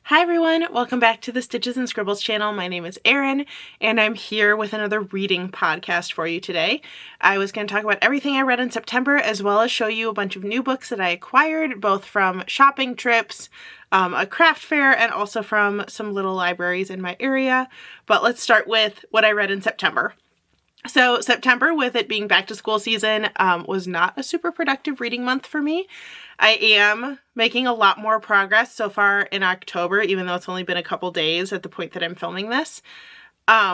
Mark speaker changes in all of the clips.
Speaker 1: Hi everyone, welcome back to the Stitches and Scribbles channel. My name is Erin, and I'm here with another reading podcast for you today. I was going to talk about everything I read in September, as well as show you a bunch of new books that I acquired, both from shopping trips, a craft fair, and also from some little libraries in my area. But let's start with what I read in September. So September, with it being back to school season, was not a super productive reading month for me. I am making a lot more progress so far in October, even though it's only been a couple days at the point that I'm filming this,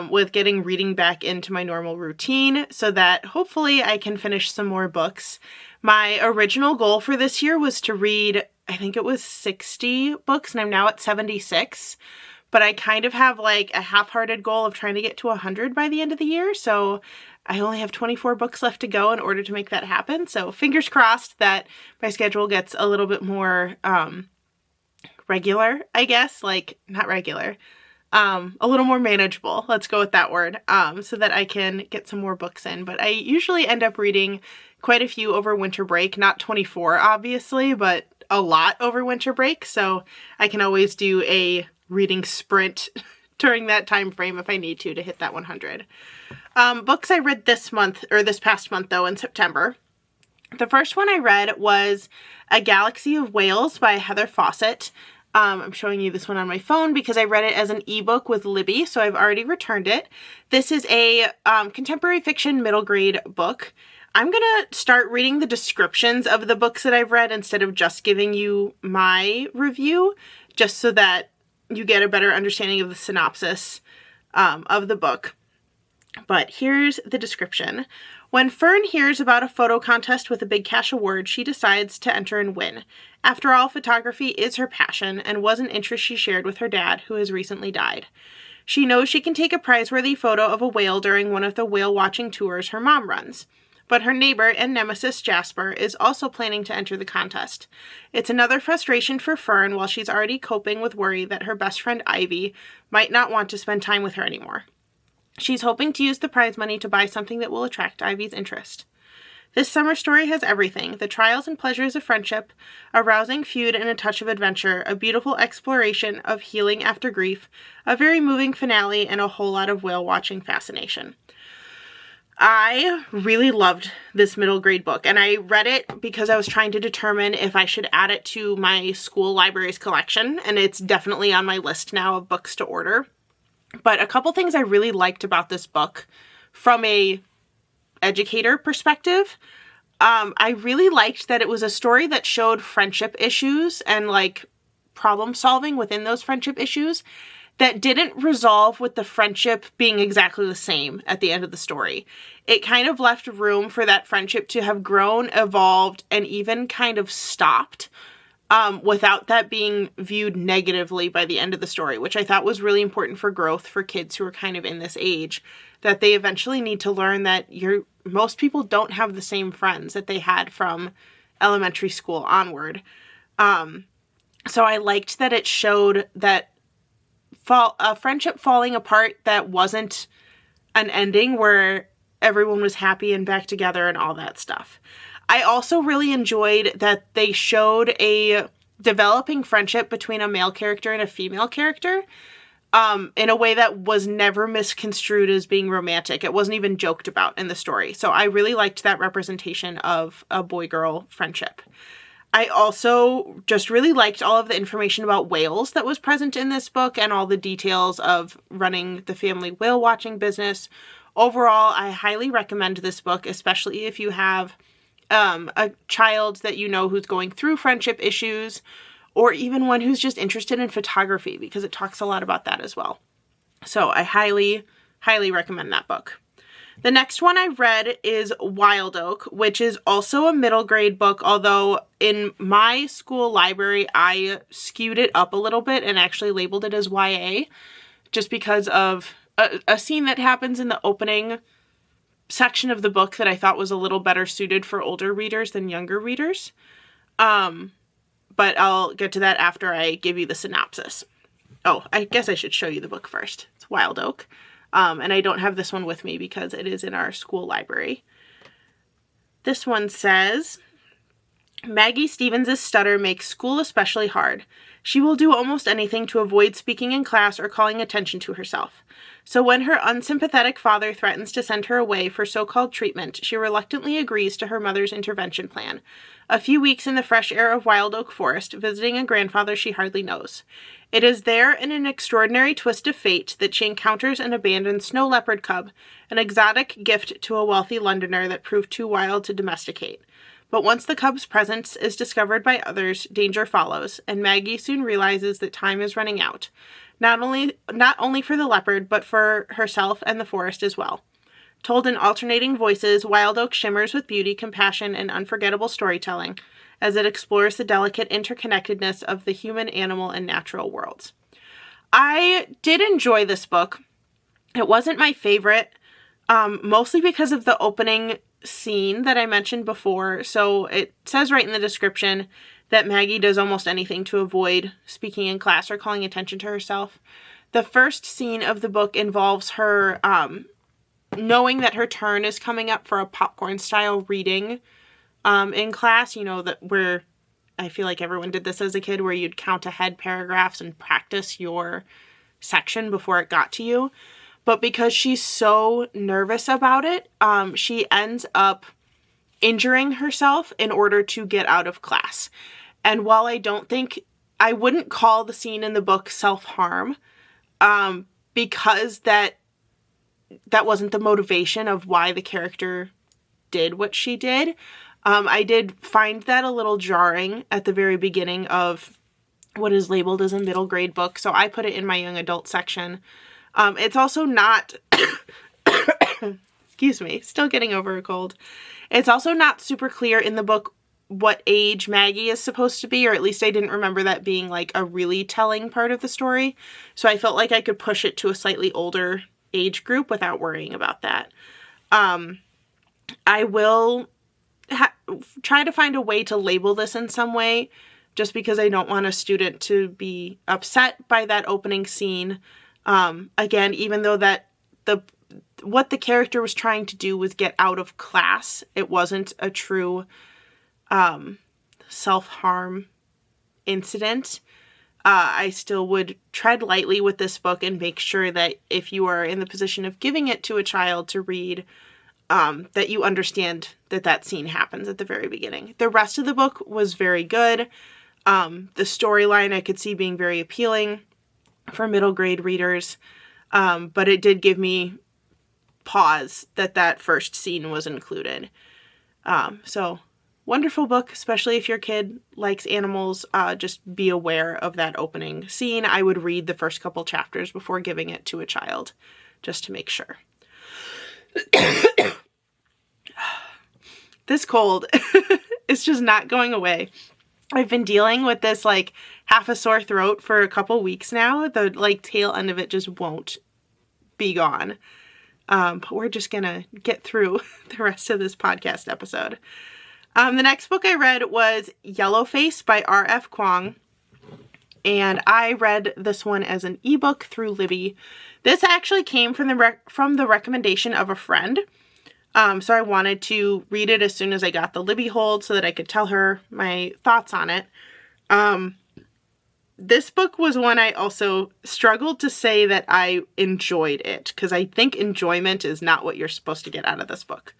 Speaker 1: with getting reading back into my normal routine so that hopefully I can finish some more books. My original goal for this year was to read, I think it was 60 books, and I'm now at 76. But I kind of have like a half-hearted goal of trying to get to 100 by the end of the year, so I only have 24 books left to go in order to make that happen. So fingers crossed that my schedule gets a little bit more regular, I guess. Like, not regular. A little more manageable. Let's go with that word. So that I can get some more books in. But I usually end up reading quite a few over winter break. Not 24, obviously, but a lot over winter break. So I can always do a reading sprint during that time frame if I need to hit that 100. Books I read this past month though, in September. The first one I read was A Galaxy of Whales by Heather Fawcett. I'm showing you this one on my phone because I read it as an ebook with Libby, so I've already returned it. This is a contemporary fiction middle grade book. I'm gonna start reading the descriptions of the books that I've read instead of just giving you my review, just so that you get a better understanding of the synopsis of the book. But here's the description. When Fern hears about a photo contest with a big cash award, she decides to enter and win. After all, photography is her passion and was an interest she shared with her dad, who has recently died. She knows she can take a prize-worthy photo of a whale during one of the whale-watching tours her mom runs. But her neighbor and nemesis, Jasper, is also planning to enter the contest. It's another frustration for Fern while she's already coping with worry that her best friend Ivy might not want to spend time with her anymore. She's hoping to use the prize money to buy something that will attract Ivy's interest. This summer story has everything: the trials and pleasures of friendship, a rousing feud and a touch of adventure, a beautiful exploration of healing after grief, a very moving finale, and a whole lot of whale-watching fascination. I really loved this middle grade book, and I read it because I was trying to determine if I should add it to my school library's collection, and it's definitely on my list now of books to order. But a couple things I really liked about this book from a educator perspective. I really liked that it was a story that showed friendship issues and like problem solving within those friendship issues that didn't resolve with the friendship being exactly the same at the end of the story. It kind of left room for that friendship to have grown, evolved, and even kind of stopped without that being viewed negatively by the end of the story, which I thought was really important for growth for kids who are kind of in this age, that they eventually need to learn that most people don't have the same friends that they had from elementary school onward. So I liked that it showed that a friendship falling apart that wasn't an ending where everyone was happy and back together and all that stuff. I also really enjoyed that they showed a developing friendship between a male character and a female character in a way that was never misconstrued as being romantic. It wasn't even joked about in the story. So I really liked that representation of a boy-girl friendship. I also just really liked all of the information about whales that was present in this book and all the details of running the family whale watching business. Overall, I highly recommend this book, especially if you have a child that you know who's going through friendship issues, or even one who's just interested in photography, because it talks a lot about that as well. So I highly, highly recommend that book. The next one I read is Wild Oak, which is also a middle grade book, although in my school library, I skewed it up a little bit and actually labeled it as YA, just because of a scene that happens in the opening section of the book that I thought was a little better suited for older readers than younger readers. But I'll get to that after I give you the synopsis. Oh, I guess I should show you the book first. It's Wild Oak. And I don't have this one with me because it is in our school library. This one says, Maggie Stevens' stutter makes school especially hard. She will do almost anything to avoid speaking in class or calling attention to herself. So when her unsympathetic father threatens to send her away for so-called treatment, she reluctantly agrees to her mother's intervention plan. A few weeks in the fresh air of Wild Oak Forest, visiting a grandfather she hardly knows. It is there, in an extraordinary twist of fate, that she encounters an abandoned snow leopard cub, an exotic gift to a wealthy Londoner that proved too wild to domesticate. But once the cub's presence is discovered by others, danger follows, and Maggie soon realizes that time is running out. Not only for the leopard, but for herself and the forest as well. Told in alternating voices, Wild Oak shimmers with beauty, compassion, and unforgettable storytelling as it explores the delicate interconnectedness of the human, animal, and natural worlds. I did enjoy this book. It wasn't my favorite, mostly because of the opening scene that I mentioned before. So it says right in the description that Maggie does almost anything to avoid speaking in class or calling attention to herself. The first scene of the book involves her knowing that her turn is coming up for a popcorn-style reading in class, that where I feel like everyone did this as a kid, where you'd count ahead paragraphs and practice your section before it got to you. But because she's so nervous about it, she ends up injuring herself in order to get out of class. And while I wouldn't call the scene in the book self-harm, because that wasn't the motivation of why the character did what she did. I did find that a little jarring at the very beginning of what is labeled as a middle grade book, so I put it in my young adult section. It's also not, excuse me, still getting over a cold. It's also not super clear in the book what age Maggie is supposed to be, or at least I didn't remember that being like a really telling part of the story. So I felt like I could push it to a slightly older age group without worrying about that. I will try to find a way to label this in some way, just because I don't want a student to be upset by that opening scene. Again, even though what the character was trying to do was get out of class, it wasn't a true self-harm incident. I still would tread lightly with this book and make sure that if you are in the position of giving it to a child to read, that you understand that scene happens at the very beginning. The rest of the book was very good. The storyline I could see being very appealing for middle grade readers, but it did give me pause that first scene was included. So wonderful book, especially if your kid likes animals. Just be aware of that opening scene. I would read the first couple chapters before giving it to a child, just to make sure. This cold is just not going away. I've been dealing with this half a sore throat for a couple weeks now. The tail end of it just won't be gone. But we're just gonna get through the rest of this podcast episode. The next book I read was Yellowface by R.F. Kuang. And I read this one as an ebook through Libby. This actually came from the recommendation of a friend. So I wanted to read it as soon as I got the Libby hold so that I could tell her my thoughts on it. This book was one I also struggled to say that I enjoyed it, because I think enjoyment is not what you're supposed to get out of this book.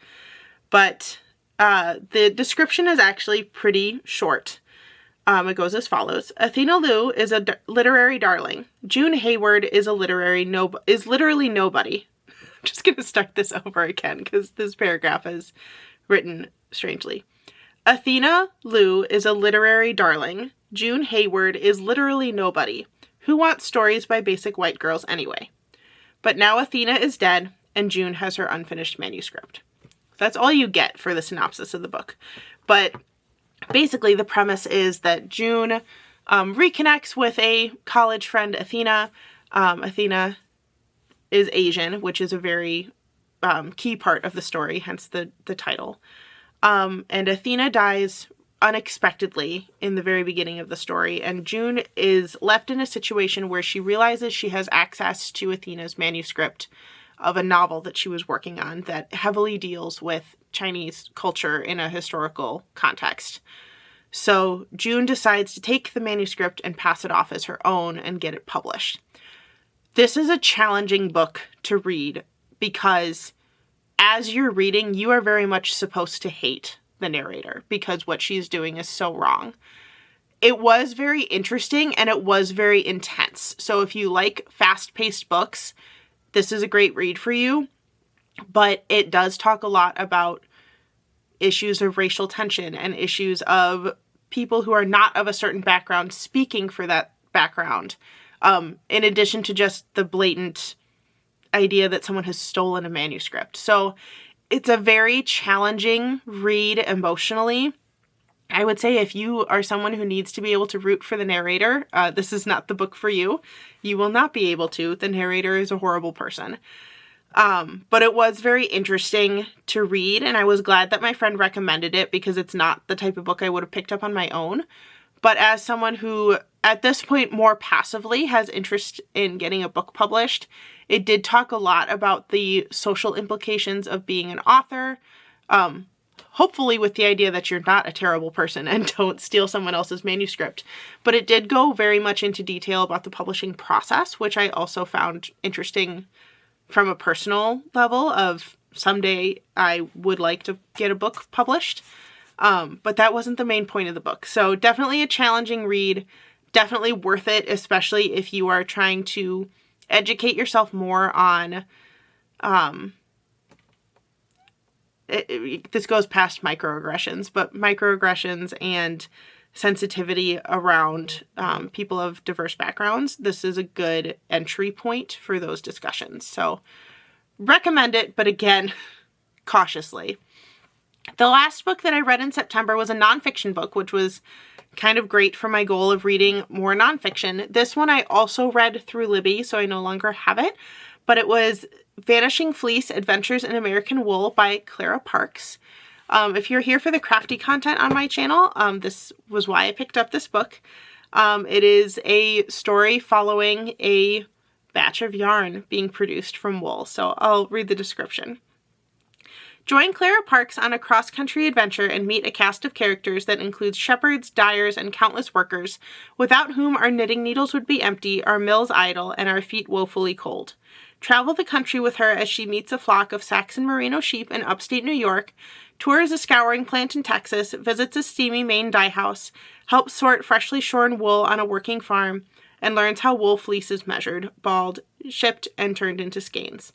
Speaker 1: But the description is actually pretty short. It goes as follows. Athena Liu is a literary darling. June Hayward is literally nobody. I'm just going to start this over again because this paragraph is written strangely. Athena Liu is a literary darling. June Hayward is literally nobody. Who wants stories by basic white girls anyway? But now Athena is dead and June has her unfinished manuscript. That's all you get for the synopsis of the book. But basically the premise is that June reconnects with a college friend, Athena. Athena is Asian, which is a very key part of the story, hence the title. And Athena dies unexpectedly in the very beginning of the story, and June is left in a situation where she realizes she has access to Athena's manuscript of a novel that she was working on that heavily deals with Chinese culture in a historical context. So June decides to take the manuscript and pass it off as her own and get it published. This is a challenging book to read because as you're reading, you are very much supposed to hate the narrator because what she's doing is so wrong. It was very interesting and it was very intense. So if you like fast-paced books, this is a great read for you. But it does talk a lot about issues of racial tension and issues of people who are not of a certain background speaking for that background. In addition to just the blatant idea that someone has stolen a manuscript. So it's a very challenging read emotionally. I would say if you are someone who needs to be able to root for the narrator, this is not the book for you. You will not be able to. The narrator is a horrible person. But it was very interesting to read, and I was glad that my friend recommended it because it's not the type of book I would have picked up on my own. But as someone who, at this point, more passively has interest in getting a book published, it did talk a lot about the social implications of being an author, hopefully with the idea that you're not a terrible person and don't steal someone else's manuscript. But it did go very much into detail about the publishing process, which I also found interesting from a personal level of someday I would like to get a book published. But that wasn't the main point of the book. So definitely a challenging read, definitely worth it, especially if you are trying to educate yourself more on, this goes past microaggressions, but microaggressions and sensitivity around people of diverse backgrounds. This is a good entry point for those discussions. So recommend it, but again, cautiously. The last book that I read in September was a nonfiction book, which was kind of great for my goal of reading more nonfiction. This one I also read through Libby, so I no longer have it, but it was Vanishing Fleece: Adventures in American Wool by Clara Parks. If you're here for the crafty content on my channel, this was why I picked up this book. It is a story following a batch of yarn being produced from wool, so I'll read the description. Join Clara Parks on a cross-country adventure and meet a cast of characters that includes shepherds, dyers, and countless workers, without whom our knitting needles would be empty, our mills idle, and our feet woefully cold. Travel the country with her as she meets a flock of Saxon merino sheep in upstate New York, tours a scouring plant in Texas, visits a steamy Maine dye house, helps sort freshly shorn wool on a working farm, and learns how wool fleece is measured, balled, shipped, and turned into skeins.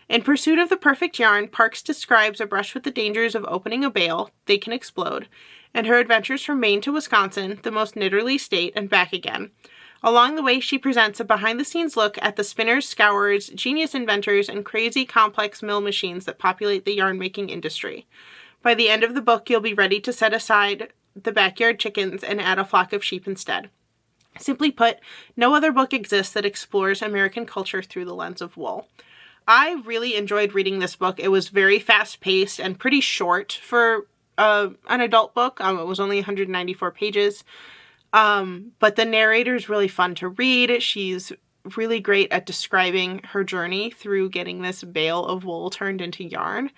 Speaker 1: In pursuit of the perfect yarn, Parks describes a brush with the dangers of opening a bale, they can explode, and her adventures from Maine to Wisconsin, the most knitterly state, and back again. Along the way, she presents a behind-the-scenes look at the spinners, scourers, genius inventors, and crazy complex mill machines that populate the yarn-making industry. By the end of the book, you'll be ready to set aside the backyard chickens and add a flock of sheep instead. Simply put, no other book exists that explores American culture through the lens of wool. I really enjoyed reading this book. It was very fast-paced and pretty short for an adult book. It was only 194 pages. But the narrator is really fun to read. She's really great at describing her journey through getting this bale of wool turned into yarn.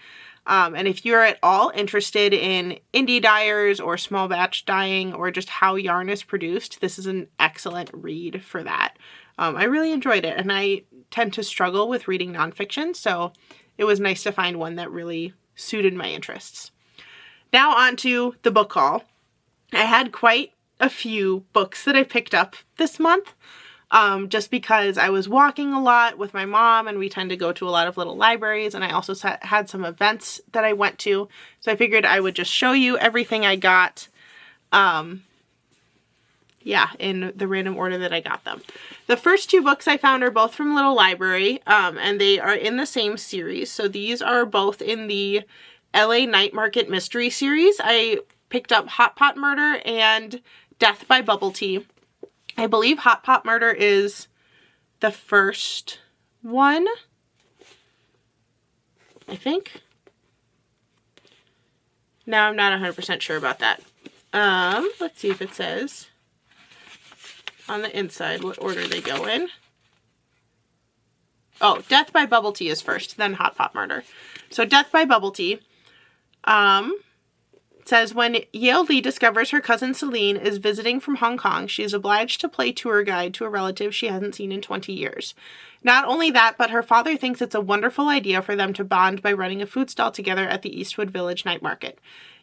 Speaker 1: And if you're at all interested in indie dyers or small batch dyeing or just how yarn is produced, this is an excellent read for that. I really enjoyed it, and I tend to struggle with reading nonfiction, so it was nice to find one that really suited my interests. Now on to the book haul. I had quite a few books that I picked up this month, just because I was walking a lot with my mom, and we tend to go to a lot of little libraries, and I also had some events that I went to, so I figured I would just show you everything I got, in the random order that I got them. The first two books I found are both from Little Library, and they are in the same series. So these are both in the LA Night Market Mystery series. I picked up Hot Pot Murder and Death by Bubble Tea. I believe Hot Pot Murder is the first one, I think. Now I'm not 100% sure about that. Let's see if it says on the inside what order they go in. Oh, Death by Bubble Tea is first, then Hot Pot Murder. So Death by Bubble Tea. It says, when Yale Lee discovers her cousin Celine is visiting from Hong Kong, she is obliged to play tour guide to a relative she hasn't seen in 20 years. Not only that, but her father thinks it's a wonderful idea for them to bond by running a food stall together at the Eastwood Village night market.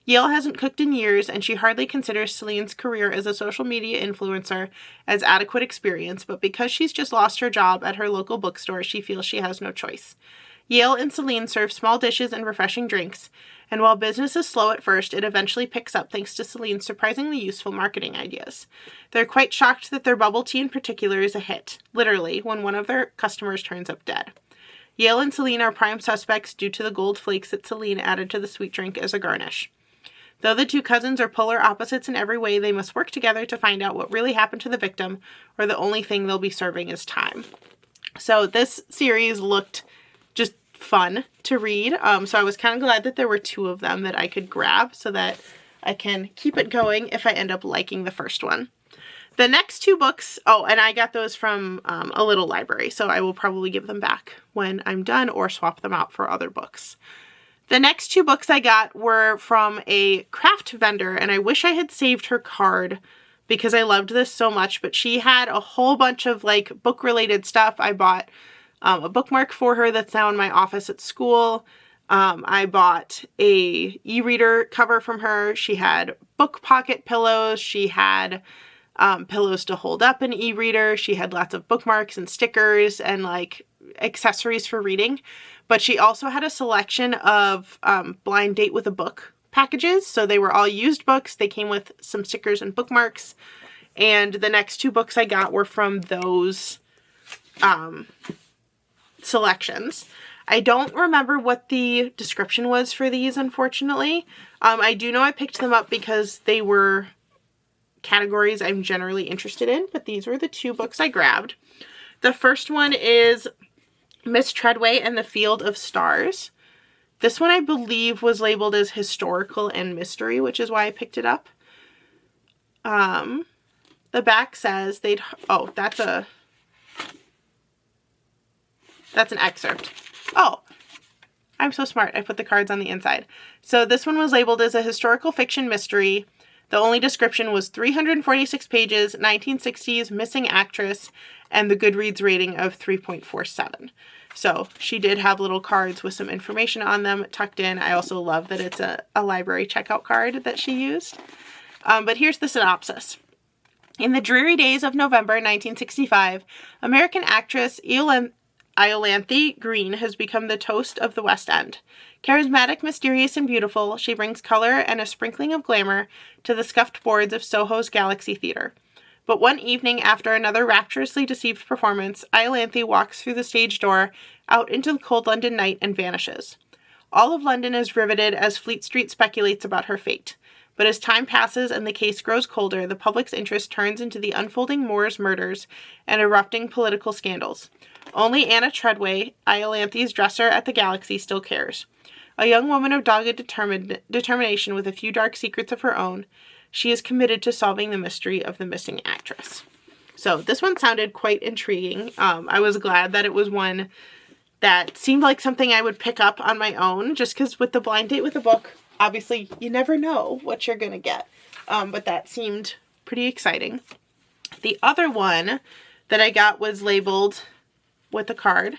Speaker 1: Yale hasn't cooked in years, and she hardly considers Celine's career as a social media influencer as adequate experience, but because she's just lost her job at her local bookstore, she feels she has no choice. Yale and Celine serve small dishes and refreshing drinks, and while business is slow at first, it eventually picks up thanks to Celine's surprisingly useful marketing ideas. They're quite shocked that their bubble tea in particular is a hit, literally, when one of their customers turns up dead. Yale and Celine are prime suspects due to the gold flakes that Celine added to the sweet drink as a garnish. Though the two cousins are polar opposites in every way, they must work together to find out what really happened to the victim, or the only thing they'll be serving is time. So this series looked just fun to read, so I was kind of glad that there were two of them that I could grab so that I can keep it going if I end up liking the first one. The next two books, and I got those from a little library, so I will probably give them back when I'm done or swap them out for other books. The next two books I got were from a craft vendor, and I wish I had saved her card because I loved this so much, but she had a whole bunch of like book-related stuff. I bought a bookmark for her that's now in my office at school. I bought a e-reader cover from her. She had book pocket pillows. She had pillows to hold up an e-reader. She had lots of bookmarks and stickers and like accessories for reading. But she also had a selection of blind date with a book packages. So they were all used books. They came with some stickers and bookmarks. And the next two books I got were from those selections. I don't remember what the description was for these, unfortunately. I do know I picked them up because they were categories I'm generally interested in, but these were the two books I grabbed. The first one is Miss Treadway and the Field of Stars. This one I believe was labeled as historical and mystery, which is why I picked it up. The back says that's an excerpt. Oh, I'm so smart. I put the cards on the inside. So this one was labeled as a historical fiction mystery. The only description was 346 pages, 1960s, missing actress, and the Goodreads rating of 3.47. So she did have little cards with some information on them tucked in. I also love that it's a library checkout card that she used. But here's the synopsis. In the dreary days of November 1965, American actress Iolanthe Green has become the toast of the West End. Charismatic, mysterious, and beautiful, she brings color and a sprinkling of glamour to the scuffed boards of Soho's Galaxy Theatre. But one evening, after another rapturously deceived performance, Iolanthe walks through the stage door out into the cold London night and vanishes. All of London is riveted as Fleet Street speculates about her fate. But as time passes and the case grows colder, the public's interest turns into the unfolding Moors murders and erupting political scandals. Only Anna Treadway, Iolanthe's dresser at the Galaxy, still cares. A young woman of dogged determination with a few dark secrets of her own, she is committed to solving the mystery of the missing actress. So this one sounded quite intriguing. I was glad that it was one that seemed like something I would pick up on my own, just because with the blind date with a book, obviously you never know what you're going to get. But that seemed pretty exciting. The other one that I got was labeled with a card.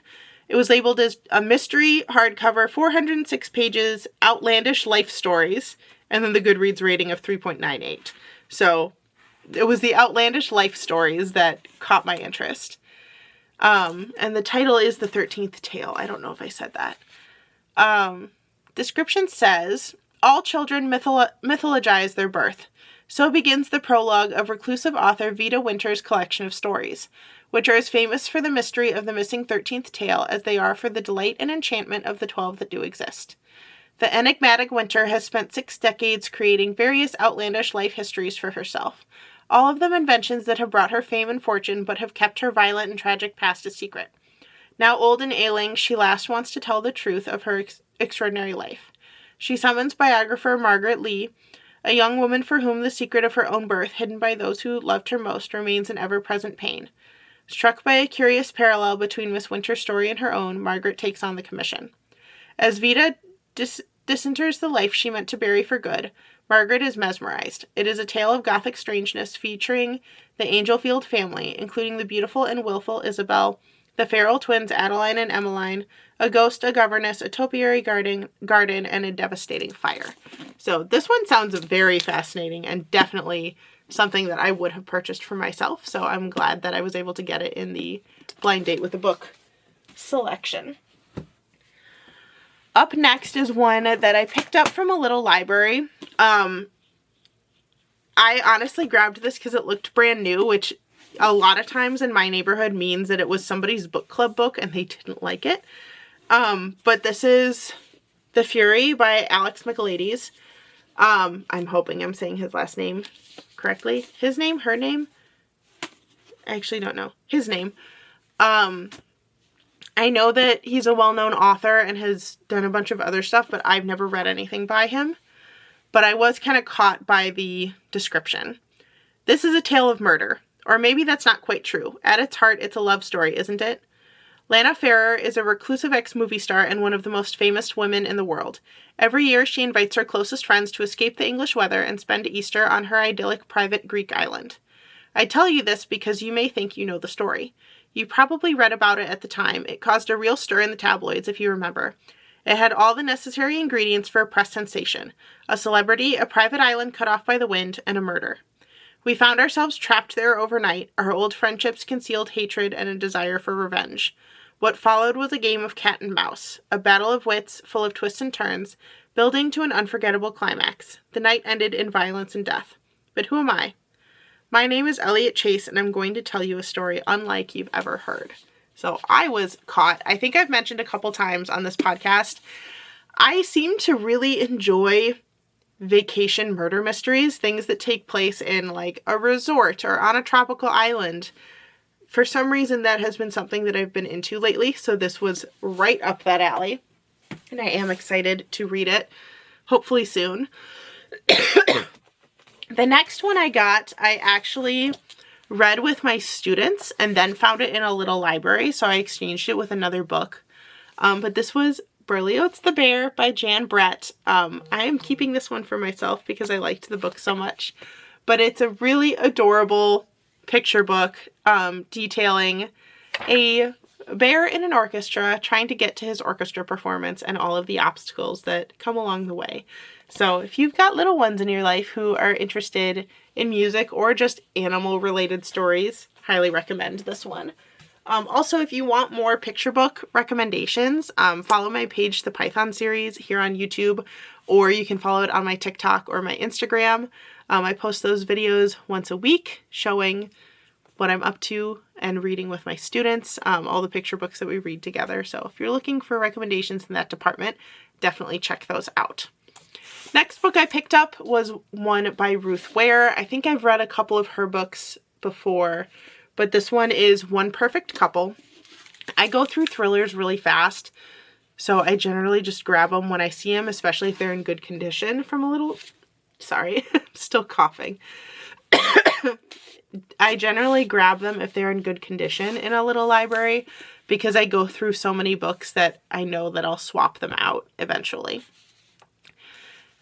Speaker 1: It was labeled as a mystery hardcover, 406 pages, outlandish life stories, and then the Goodreads rating of 3.98. So it was the outlandish life stories that caught my interest. And the title is The 13th Tale. I don't know if I said that. Description says, all children mythologize their birth. So begins the prologue of reclusive author Vida Winter's collection of stories, which are as famous for the mystery of the missing 13th tale as they are for the delight and enchantment of the 12 that do exist. The enigmatic Winter has spent 6 decades creating various outlandish life histories for herself, all of them inventions that have brought her fame and fortune but have kept her violent and tragic past a secret. Now old and ailing, she last wants to tell the truth of her extraordinary life. She summons biographer Margaret Lee, a young woman for whom the secret of her own birth, hidden by those who loved her most, remains an ever-present pain. Struck by a curious parallel between Miss Winter's story and her own, Margaret takes on the commission. As Vida disenters the life she meant to bury for good, Margaret is mesmerized. It is a tale of gothic strangeness featuring the Angelfield family, including the beautiful and willful Isabel, the Farrell twins Adeline and Emmeline, a ghost, a governess, a topiary garden, and a devastating fire. So this one sounds very fascinating and definitely something that I would have purchased for myself. So I'm glad that I was able to get it in the blind date with a book selection. Up next is one that I picked up from a little library. I honestly grabbed this because it looked brand new, which a lot of times in my neighborhood means that it was somebody's book club book and they didn't like it. But this is The Fury by Alex Michaelides. I'm hoping I'm saying his last name correctly. His name? Her name? I actually don't know. His name. I know that he's a well-known author and has done a bunch of other stuff, but I've never read anything by him. But I was kind of caught by the description. This is a tale of murder. Or maybe that's not quite true. At its heart, it's a love story, isn't it? Lana Farrer is a reclusive ex-movie star and one of the most famous women in the world. Every year, she invites her closest friends to escape the English weather and spend Easter on her idyllic private Greek island. I tell you this because you may think you know the story. You probably read about it at the time. It caused a real stir in the tabloids, if you remember. It had all the necessary ingredients for a press sensation. A celebrity, a private island cut off by the wind, and a murder. We found ourselves trapped there overnight, our old friendships concealed hatred and a desire for revenge. What followed was a game of cat and mouse, a battle of wits full of twists and turns, building to an unforgettable climax. The night ended in violence and death. But who am I? My name is Elliot Chase, and I'm going to tell you a story unlike you've ever heard. So I was caught. I think I've mentioned a couple times on this podcast, I seem to really enjoy vacation murder mysteries, things that take place in like a resort or on a tropical island. For some reason, that has been something that I've been into lately, so this was right up that alley, and I am excited to read it, hopefully soon. The next one I got, I actually read with my students and then found it in a little library, so I exchanged it with another book. But this was Berlioz the Bear by Jan Brett. I am keeping this one for myself because I liked the book so much. But it's a really adorable picture book detailing a bear in an orchestra trying to get to his orchestra performance and all of the obstacles that come along the way. So if you've got little ones in your life who are interested in music or just animal related stories, highly recommend this one. Also, if you want more picture book recommendations, follow my page, The Python Series, here on YouTube, or you can follow it on my TikTok or my Instagram. I post those videos once a week showing what I'm up to and reading with my students, all the picture books that we read together. So if you're looking for recommendations in that department, definitely check those out. Next book I picked up was one by Ruth Ware. I think I've read a couple of her books before, but this one is One Perfect Couple. I go through thrillers really fast, so I generally just grab them when I see them, especially if they're in good condition from a little... Sorry, I'm still coughing. I generally grab them if they're in good condition in a little library because I go through so many books that I know that I'll swap them out eventually.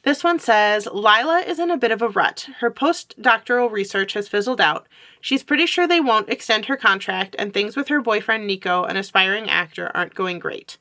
Speaker 1: This one says, Lila is in a bit of a rut. Her postdoctoral research has fizzled out. She's pretty sure they won't extend her contract, and things with her boyfriend Nico, an aspiring actor, aren't going great.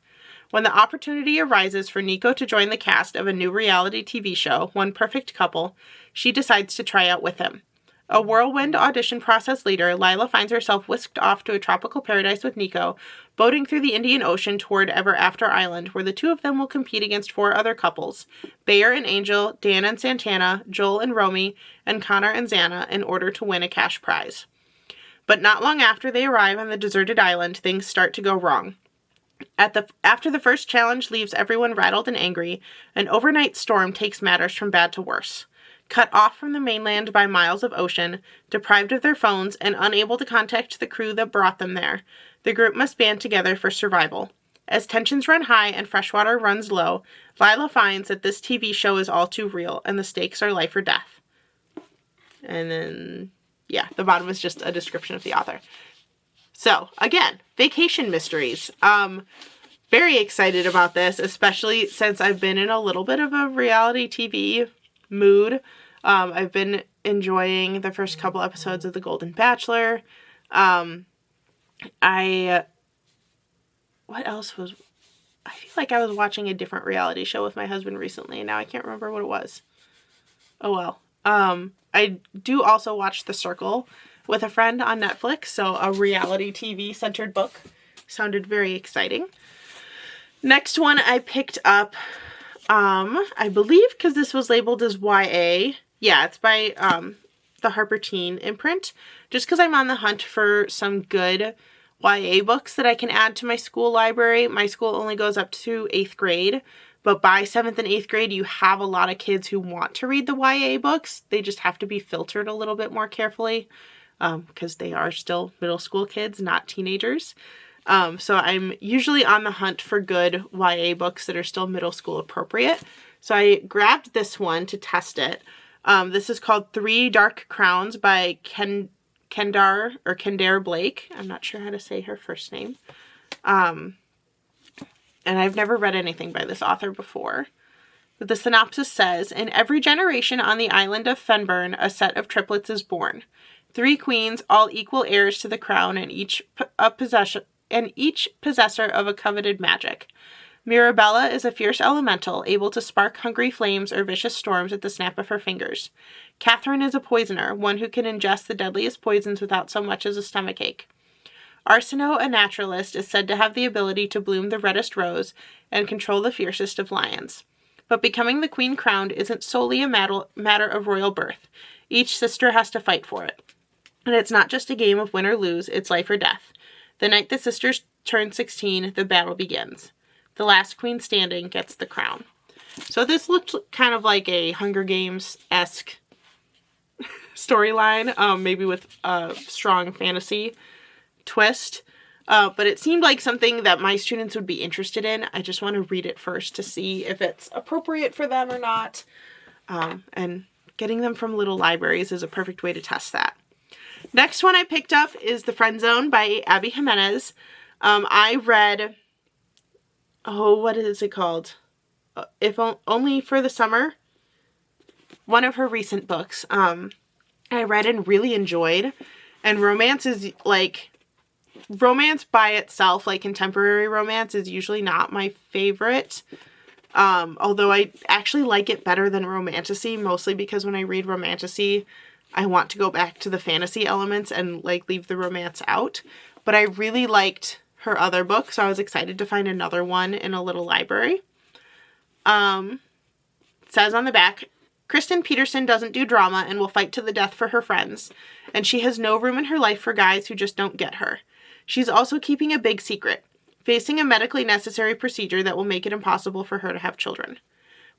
Speaker 1: When the opportunity arises for Nico to join the cast of a new reality TV show, One Perfect Couple, she decides to try out with him. A whirlwind audition process later, Lila finds herself whisked off to a tropical paradise with Nico, boating through the Indian Ocean toward Ever After Island, where the two of them will compete against 4 other couples, Bayer and Angel, Dan and Santana, Joel and Romy, and Connor and Xana, in order to win a cash prize. But not long after they arrive on the deserted island, things start to go wrong. After the first challenge leaves everyone rattled and angry, an overnight storm takes matters from bad to worse. Cut off from the mainland by miles of ocean, deprived of their phones, and unable to contact the crew that brought them there, the group must band together for survival. As tensions run high and freshwater runs low, Lila finds that this TV show is all too real, and the stakes are life or death. And then, yeah, the bottom is just a description of the author. So, again, vacation mysteries. very excited about this, especially since I've been in a little bit of a reality TV mood. I've been enjoying the first couple episodes of The Golden Bachelor. What else was... I feel like I was watching a different reality show with my husband recently, and now I can't remember what it was. Oh well. I do also watch The Circle with a friend on Netflix, so a reality TV centered book. Sounded very exciting. Next one I picked up, I believe because this was labeled as YA. Yeah, it's by the Harper Teen imprint. Just because I'm on the hunt for some good YA books that I can add to my school library. My school only goes up to 8th grade, but by 7th and 8th grade, you have a lot of kids who want to read the YA books. They just have to be filtered a little bit more carefully because they are still middle school kids, not teenagers. So I'm usually on the hunt for good YA books that are still middle school appropriate. So I grabbed this one to test it. This is called 3 Dark Crowns by Kendare Blake. I'm not sure how to say her first name. And I've never read anything by this author before. But the synopsis says, in every generation on the island of Fenburn, a set of triplets is born. 3 queens, all equal heirs to the crown, and each possessor of a coveted magic. Mirabella is a fierce elemental, able to spark hungry flames or vicious storms at the snap of her fingers. Catherine is a poisoner, one who can ingest the deadliest poisons without so much as a stomachache. Arsinoe, a naturalist, is said to have the ability to bloom the reddest rose and control the fiercest of lions. But becoming the queen crowned isn't solely a matter of royal birth. Each sister has to fight for it. And it's not just a game of win or lose, it's life or death. The night the sisters turn 16, the battle begins. The last queen standing gets the crown. So this looked kind of like a Hunger Games-esque storyline, maybe with a strong fantasy twist. But it seemed like something that my students would be interested in. I just want to read it first to see if it's appropriate for them or not. And getting them from little libraries is a perfect way to test that. Next one I picked up is The Friend Zone by Abby Jimenez. I read, what is it called? If Only for the Summer. One of her recent books. I read and really enjoyed. And romance is romance by itself, like contemporary romance, is usually not my favorite. Although I actually like it better than romantasy, mostly because when I read romantasy, I want to go back to the fantasy elements and leave the romance out. But I really liked her other book, so I was excited to find another one in a little library. It says on the back, Kristen Peterson doesn't do drama and will fight to the death for her friends, and she has no room in her life for guys who just don't get her. She's also keeping a big secret, facing a medically necessary procedure that will make it impossible for her to have children.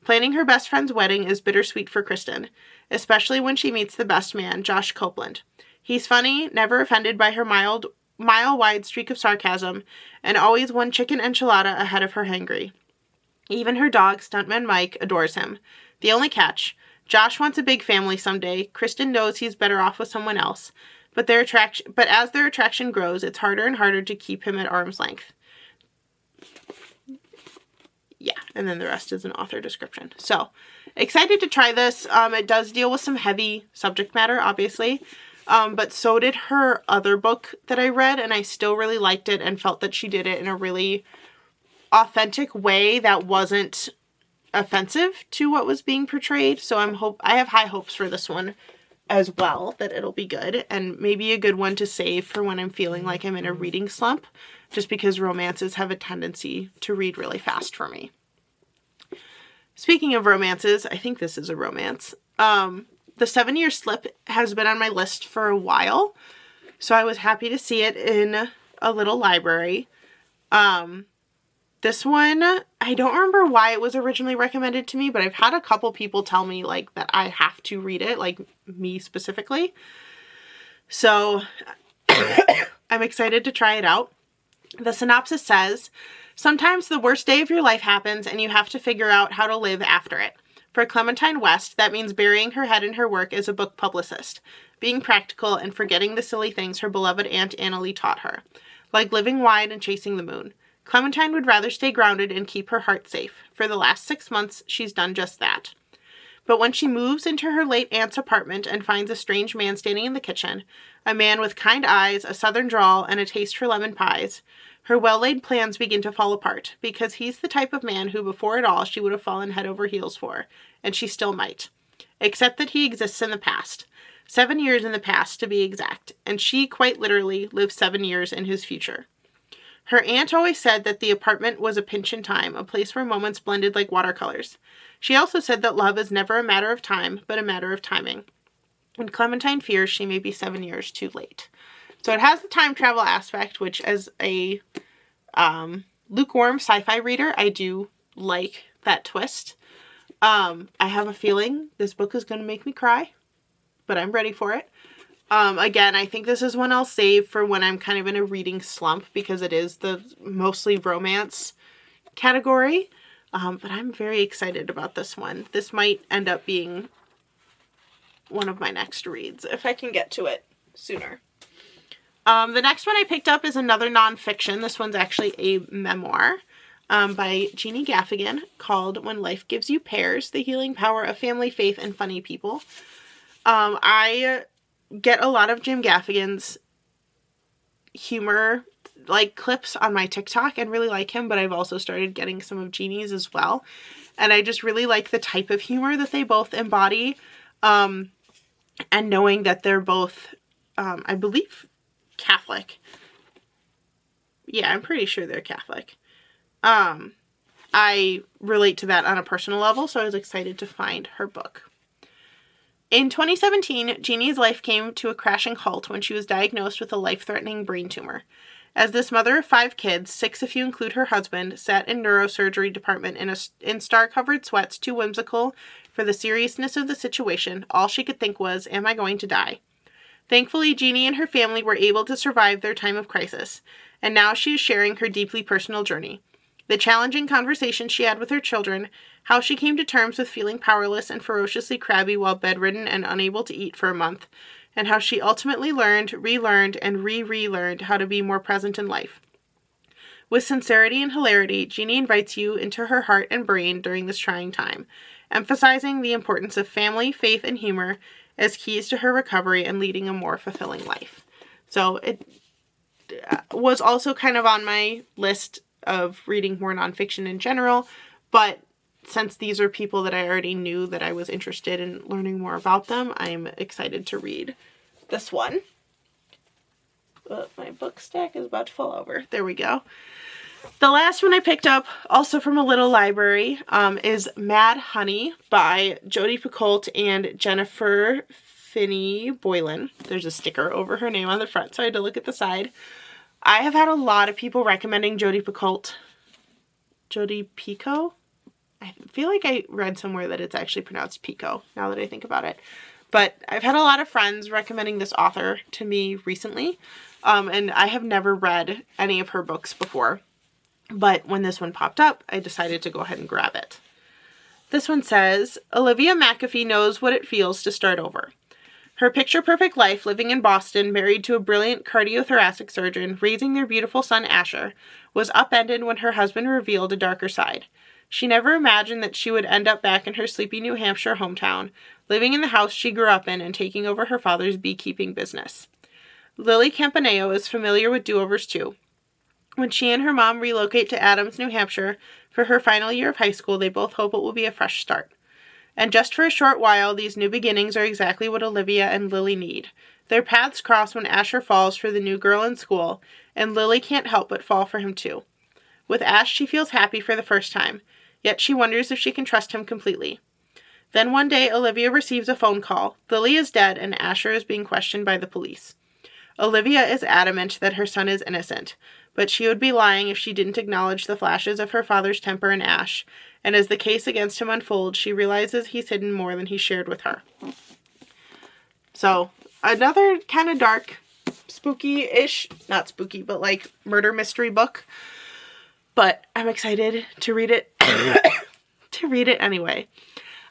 Speaker 1: Planning her best friend's wedding is bittersweet for Kristen, especially when she meets the best man, Josh Copeland. He's funny, never offended by her mile-wide streak of sarcasm, and always one chicken enchilada ahead of her hangry. Even her dog, Stuntman Mike, adores him. The only catch, Josh wants a big family someday. Kristen knows he's better off with someone else, but as their attraction grows, it's harder and harder to keep him at arm's length. Yeah, and then the rest is an author description. So, excited to try this. It does deal with some heavy subject matter, obviously. But so did her other book that I read, and I still really liked it and felt that she did it in a really authentic way that wasn't offensive to what was being portrayed. So I have high hopes for this one as well, that it'll be good, and maybe a good one to save for when I'm feeling like I'm in a reading slump, just because romances have a tendency to read really fast for me. Speaking of romances, I think this is a romance. The 7 Year Slip has been on my list for a while, so I was happy to see it in a little library. This one, I don't remember why it was originally recommended to me, but I've had a couple people tell me that I have to read it, me specifically. So I'm excited to try it out. The synopsis says, sometimes the worst day of your life happens and you have to figure out how to live after it. For Clementine West, that means burying her head in her work as a book publicist, being practical and forgetting the silly things her beloved Aunt Annalie taught her, like living wide and chasing the moon. Clementine would rather stay grounded and keep her heart safe. For the last 6 months, she's done just that. But when she moves into her late aunt's apartment and finds a strange man standing in the kitchen, a man with kind eyes, a southern drawl, and a taste for lemon pies, her well-laid plans begin to fall apart, because he's the type of man who before it all she would have fallen head over heels for, and she still might. Except that he exists in the past. 7 years in the past, to be exact, and she, quite literally, lives 7 years in his future. Her aunt always said that the apartment was a pinch in time, a place where moments blended like watercolors. She also said that love is never a matter of time, but a matter of timing. And Clementine fears she may be 7 years too late. So it has the time travel aspect, which as a lukewarm sci-fi reader, I do like that twist. I have a feeling this book is going to make me cry, but I'm ready for it. Again, I think this is one I'll save for when I'm kind of in a reading slump, because it is the mostly romance category. But I'm very excited about this one. This might end up being one of my next reads, if I can get to it sooner. The next one I picked up is another nonfiction. This one's actually a memoir by Jeannie Gaffigan called When Life Gives You Pears, The Healing Power of Family, Faith, and Funny People. I get a lot of Jim Gaffigan's humor clips on my TikTok and really like him, but I've also started getting some of Jeannie's as well. And I just really like the type of humor that they both embody. And knowing that they're both, I believe, Catholic. Yeah, I'm pretty sure they're Catholic. I relate to that on a personal level, so I was excited to find her book. In 2017, Jeannie's life came to a crashing halt when she was diagnosed with a life-threatening brain tumor. As this mother of 5 kids, 6 if you include her husband, sat in neurosurgery department in star-covered sweats, too whimsical for the seriousness of the situation, all she could think was, am I going to die? Thankfully, Jeannie and her family were able to survive their time of crisis, and now she is sharing her deeply personal journey. The challenging conversations she had with her children, how she came to terms with feeling powerless and ferociously crabby while bedridden and unable to eat for a month, and how she ultimately learned, relearned, and relearned how to be more present in life. With sincerity and hilarity, Jeannie invites you into her heart and brain during this trying time, emphasizing the importance of family, faith, and humor as keys to her recovery and leading a more fulfilling life. So it was also kind of on my list of reading more nonfiction in general, but since these are people that I already knew that I was interested in learning more about them, I'm excited to read this one. My book stack is about to fall over. There we go. The last one I picked up, also from a little library, is Mad Honey by Jodi Picoult and Jennifer Finney Boylan. There's a sticker over her name on the front, so I had to look at the side. I have had a lot of people recommending Jodi Picoult. Jodi Picoult? I feel like I read somewhere that it's actually pronounced Pico, now that I think about it. But I've had a lot of friends recommending this author to me recently, and I have never read any of her books before. But when this one popped up, I decided to go ahead and grab it. This one says, Olivia McAfee knows what it feels to start over. Her picture-perfect life living in Boston, married to a brilliant cardiothoracic surgeon, raising their beautiful son Asher, was upended when her husband revealed a darker side. She never imagined that she would end up back in her sleepy New Hampshire hometown, living in the house she grew up in and taking over her father's beekeeping business. Lily Campaneo is familiar with do-overs too. When she and her mom relocate to Adams, New Hampshire for her final year of high school, they both hope it will be a fresh start. And just for a short while, these new beginnings are exactly what Olivia and Lily need. Their paths cross when Asher falls for the new girl in school, and Lily can't help but fall for him too. With Ash, she feels happy for the first time, yet she wonders if she can trust him completely. Then one day, Olivia receives a phone call. Lily is dead, and Asher is being questioned by the police. Olivia is adamant that her son is innocent, but she would be lying if she didn't acknowledge the flashes of her father's temper in Ash, and as the case against him unfolds, she realizes he's hidden more than he shared with her. So, another kind of dark, spooky-ish, not spooky, but like murder mystery book. But I'm excited to read it, anyway.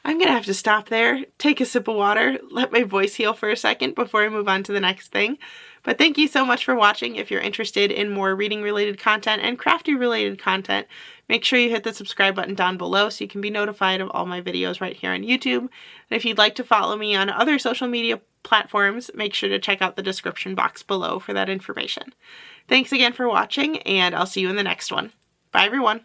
Speaker 1: I'm gonna have to stop there, take a sip of water, let my voice heal for a second before I move on to the next thing. But thank you so much for watching. If you're interested in more reading related content and crafty related content, make sure you hit the subscribe button down below so you can be notified of all my videos right here on YouTube. And if you'd like to follow me on other social media platforms, make sure to check out the description box below for that information. Thanks again for watching, and I'll see you in the next one. Bye everyone.